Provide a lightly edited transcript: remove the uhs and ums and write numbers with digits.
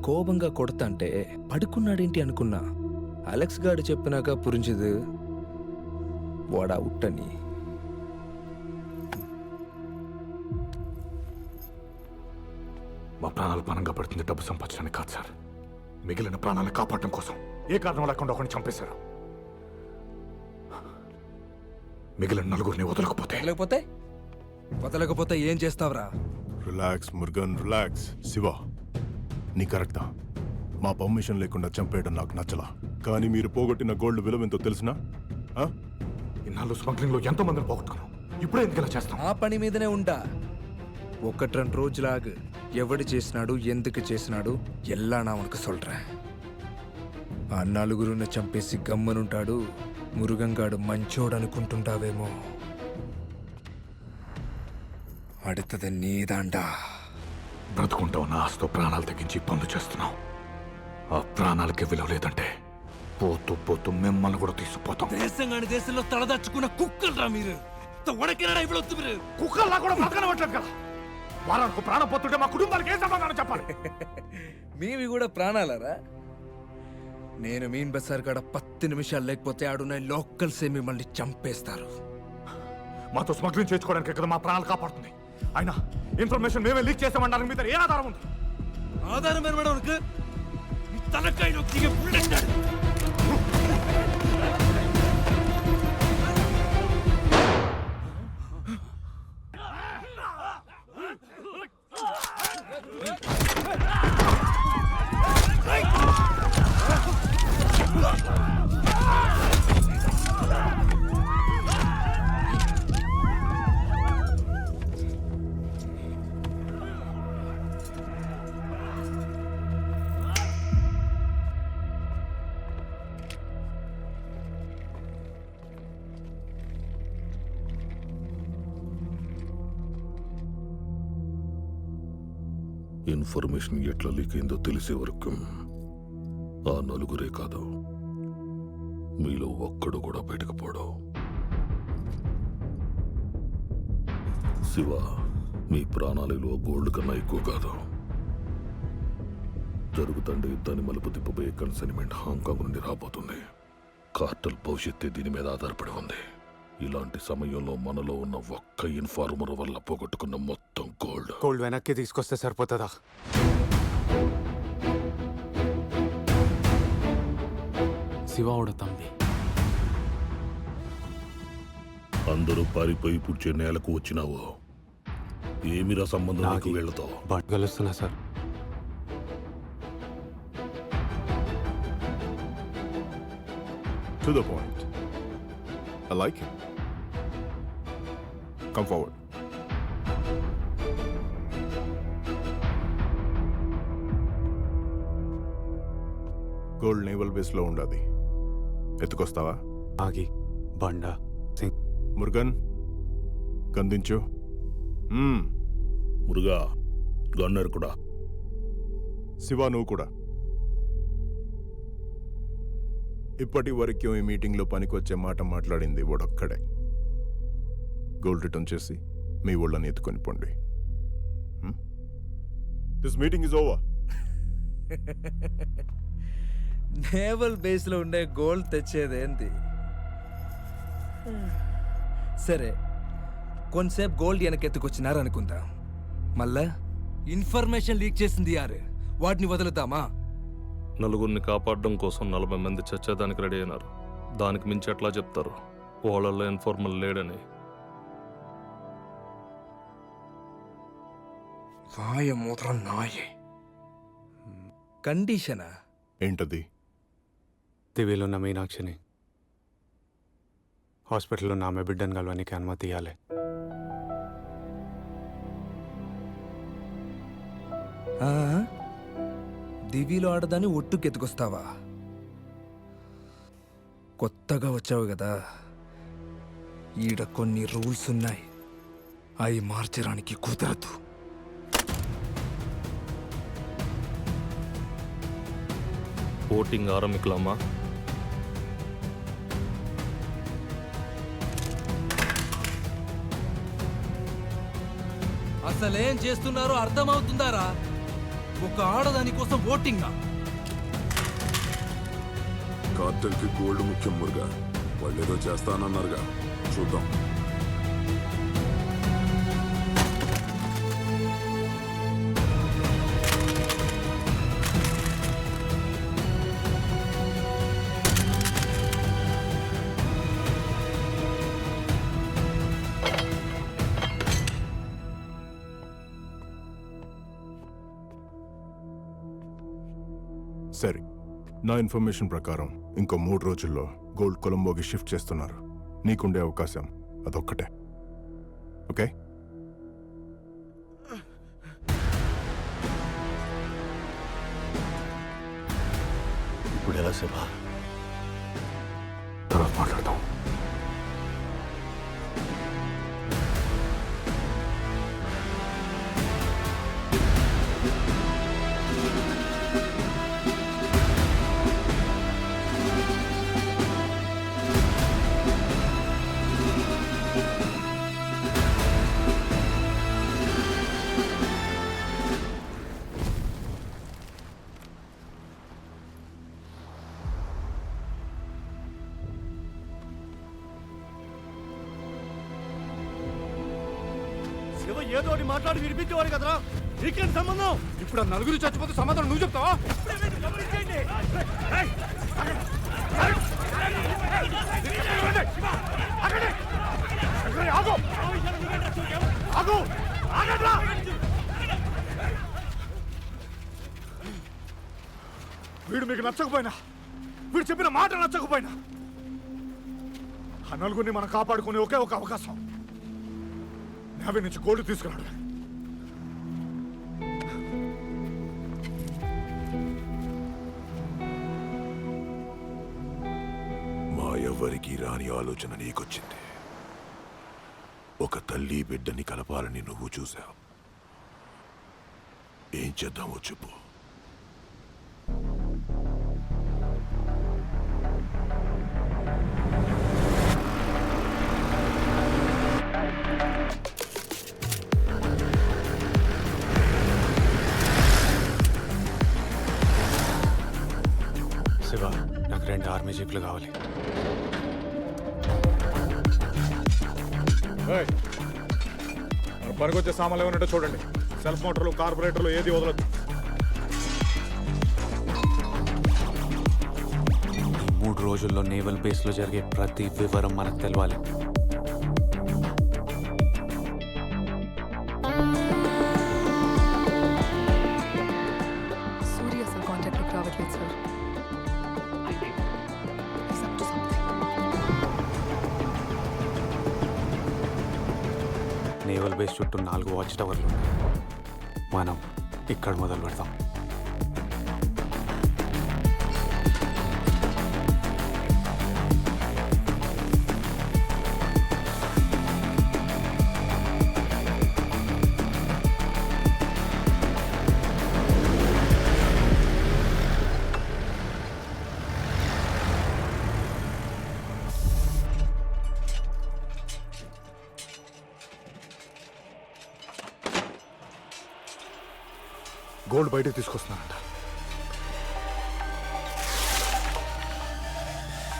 కోపంగా కొడతంటే పడుకున్నాడేంటి అనుకున్నా. అలెక్స్ గాడు చెప్పినాక పురించదు వాడా ఉట్టని. మా ప్రాణాలు పనంగా పడుతుంది డబ్బు సంపాదించడానికి కాదు సార్. మిగిలిన ప్రాణాలను కాపాడటం కోసం ఏ కారణం లేకుండా ఒకరిని చంపేశారు. మిగిలిన నలుగురిని వదలకపోతే ఏం చేస్తావురా? Relax Murugan, relax. శివ, నీ కరెక్టా? మా పర్మిషన్ లేకుండా చంపేయడం నాకు నచ్చలా. కానీ మీరు పోగొట్టిన గోల్డ్ విలువ ఎంతో తెలిసినా? ఇన్నాళ్ళు స్మగ్లింగ్ లో ఎంతో మందిని పోగొట్టుకున్నాం. ఇప్పుడే ఎందుకు చేస్తాం? ఆ పని మీదనే ఉంటా. 1-2 రోజులాగు ఎవడు చేసినాడు, ఎందుకు చేసినాడు ఎల్లా నా ఉనకు సొల్றேன். ఆ నలుగురుని చంపేసి గమ్మనుంటాడు. మురుగంగాడు మంచోడనుకుంటుంటావేమో. అడుతది నీదాండా. బ్రతుకుంటా ఉన్న ఆస్తో ప్రాణాలు తగ్గించి పనులు చేస్తున్నాం. ఆ ప్రాణాలకి విలువ లేదంటే పోతూ పోతూ మిమ్మల్ని కూడా తీసుకుపోతాం. దేశంలో తలదాచుకున్న కుక్కలరా మీరు. కుక్కల్లా కూడా బ్రతకనవట్లేదు కదా. వారానికి ప్రాణం పోతుంటే మా కుటుంబానికి ఏం సమాధానం చెప్పాలి? మీవి కూడా ప్రాణాలరా? నేను మీన్ బజార్ కాడ 10 నిమిషాలు లేకపోతే ఆడున్న లోకల్సే మిమ్మల్ని చంపేస్తారు. మాతో స్మగ్లింగ్ చేసుకోవడానికి కదా మా ప్రాణాలు కాపాడుతుంది. అయినా ఇన్ఫర్మేషన్ మేమే లీక్ చేసామనడానికి మీద ఏ ఆధారం ఉంది? ఆధారం ఏమడానికి తలకాయలో దిగే బుల్లెట్. ఇన్ఫర్మేషన్ ఎట్లా లీక్ అయిందో తెలిసే వరకు ఆ నలుగురే కాదు, మీలో ఒక్కడు కూడా బయటకు పోవడం. శివ, మీ ప్రాణాలలో గోల్డ్ కన్నా ఎక్కువ కాదు. జరుగుతుండే యుద్ధాన్ని మలుపు తిప్పబోయే కన్సైన్మెంట్ హాంకాంగ్ నుండి రాబోతుంది. కార్టల్ భవిష్యత్తు దీని మీద ఆధారపడి ఉంది. ఇలాంటి సమయంలో మనలో ఉన్న ఒక్క ఇన్ఫార్మర్ వల్ల పోగొట్టుకున్న మొత్తం గోల్డ్ వెనక్కి తీసుకొస్తే సరిపోతుందా? శివావుడ తంబి అందరూ పారిపోయి పుడిచే నేలకు వచ్చినావో ఏమిరా సంబంధం నాకు వీళ్ళతో? కలుస్తున్నా sir. To the point. I like it. Come forward. Gold naval base లో ఉండదు. ఎత్తుకొస్తావా? ఆగి బండా సింగ్. మురుగన్, కందించు. మురుగా, గన్నర్ కూడా. శివ, నువ్వు కూడా. ఇప్పటి వరకు ఈ మీటింగ్లో పనికొచ్చే మాట మాట్లాడింది వాడొక్కడే. గోల్డ్ రిటర్న్ చేసి మీ ఊళ్ళని ఎత్తుకొని పోండి. This meeting is over. Naval base లో ఉండే గోల్డ్ తెచ్చేదేంటి? సరే, కొంతసేపు గోల్డ్ వెనకెత్తుకొచ్చినారు అనుకుందాం. మళ్ళా ఇన్ఫర్మేషన్ లీక్ చేసింది యారు? వాటిని వదులుతామా? నలుగురిని కాపాడడం కోసం 40 మంది చచ్చేదానికి రెడీ అయినారు. దానికి మించి ఎట్లా చెప్తారు వాళ్ళల్లో ఇన్ఫార్మల్ లేడని? వాయమూత్రం నాయే. కండిషనా ఏంటది? దివిలో ఉన్న మీనాక్షిని హాస్పిటల్లో ఉన్న ఆమె బిడ్డను కలవడానికి అనుమతి ఇవ్వాలి. దివిలో ఆడదాన్ని ఒట్టుకెత్తుకొస్తావా? కొత్తగా వచ్చావు కదా, ఈడ కొన్ని రూల్స్ ఉన్నాయి, అవి మార్చడానికి కుదరదు. ఓటింగ్ ఆరంభికలామా? అసలేం చేస్తున్నారో అర్థమవుతుందారా? ఒక ఆడదాని కోసం ఓటింగా? కార్టెల్కి గోల్డ్ ముఖ్యం మురుగా. వాళ్ళేదో చేస్తానన్నారుగా, చూద్దాం. సరే, నా ఇన్ఫర్మేషన్ ప్రకారం ఇంకో 3 రోజుల్లో గోల్డ్ కొలంబోకి షిఫ్ట్ చేస్తున్నారు. నీకుండే అవకాశం అదొక్కటే. ఓకే? ఇప్పుడు ఎలా శివ? తర్వాత మాట్లాడదాం. శివ ఏదో మాట్లాడి వినిపించేవాడు కదరా, నీకేం సంబంధం? ఇప్పుడు ఆ నలుగురు చచ్చిపోతే సమాధానం నువ్వు చెప్తావా? వీడు మీకు నచ్చకపోయినా, వీడు చెప్పిన మాట నచ్చకపోయినా, ఆ నలుగురిని మనం కాపాడుకునే ఒకే ఒక అవకాశం నేవీ నుంచి గోల్డ్ తీసుకురాడు. మా ఎవ్వరికి రాని ఆలోచన నీకొచ్చింది. ఒక తల్లి బిడ్డని కలపాలని నువ్వు చూసావు. ఏం చేద్దామో చెప్పు. శివ, నాకు 2 ఆర్మీ జీప్లు కావాలి. పనికొచ్చే సామాన్లు ఏమన్నట్టు చూడండి. సెల్ఫ్ మోటార్లు, కార్బొరేటర్లు ఏది వదలదు. ఈ 3 రోజుల్లో నేవల్ బేస్లో జరిగే ప్రతి వివరం మనకు తెలవాలి. సూర్య అసలు కాంటాక్ట్లోకి రావట్లేదు sir. He's up to something. Naval base చుట్టూ 4 వాచ్ టవర్లు ఉన్నాయి. మనం ఇక్కడ మొదలు పెడతాం. గోల్డ్ బయటకు తీసుకొస్తున్నానంట.